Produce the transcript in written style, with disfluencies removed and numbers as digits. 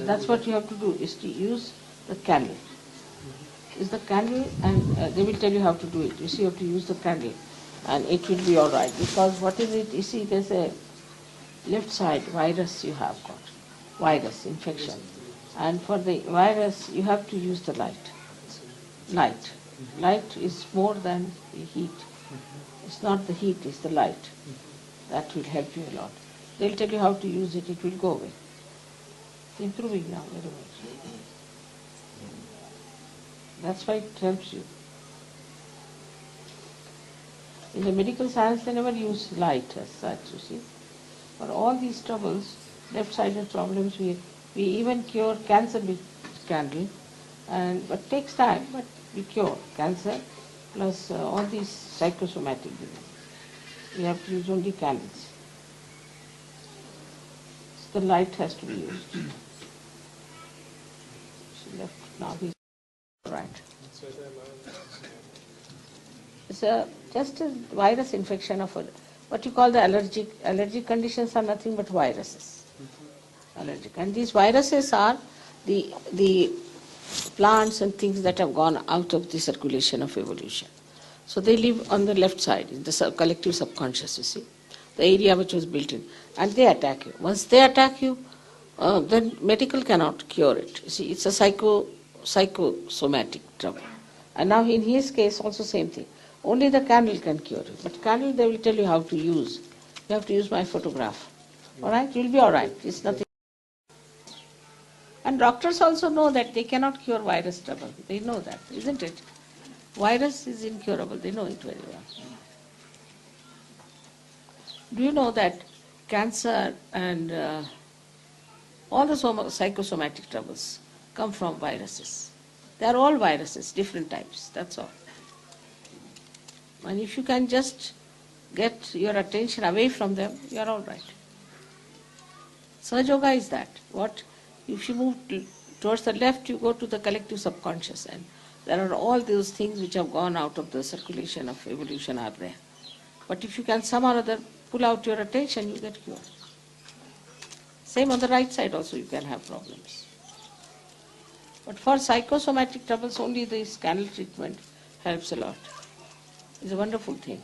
That's what you have to do, is to use the candle. Is the candle, and they will tell you how to do it. You see, you have to use the candle, and it will be all right. Because what is it? You see, there's a left side virus you have got, virus infection, and for the virus you have to use the light. Light is more than the heat. It's not the heat, it's the light. That will help you a lot. They'll tell you how to use it, it will go away. It's improving now very much. That's why it helps you. In the medical science, they never use light as such, you see. For all these troubles, left-sided problems, we even cure cancer with candle, but takes time, but we cure cancer plus all these psychosomatic diseases. We have to use only candles. So the light has to be used. She left, now he's right. It's just a virus infection of what you call the allergic conditions are nothing but viruses. Allergic. And these viruses are the plants and things that have gone out of the circulation of evolution. So they live on the left side, in the collective subconscious, you see, the area which was built in, and they attack you. Once they attack you, then medical cannot cure it. You see, it's a psychosomatic trouble. And now in his case also same thing. Only the candle can cure it. But candle they will tell you how to use. You have to use my photograph. All right? You'll be all right. It's nothing. And doctors also know that they cannot cure virus trouble. They know that, isn't it? Virus is incurable. They know it very well. Do you know that cancer and all the psychosomatic troubles come from viruses? They are all viruses, different types. That's all. And if you can just get your attention away from them, you are all right. Sahaja Yoga is that. If you move towards the left, you go to the collective subconscious, and there are all those things which have gone out of the circulation of evolution are there. But if you can somehow or other pull out your attention, you get cured. Same on the right side also you can have problems. But for psychosomatic troubles, only this candle treatment helps a lot. It's a wonderful thing.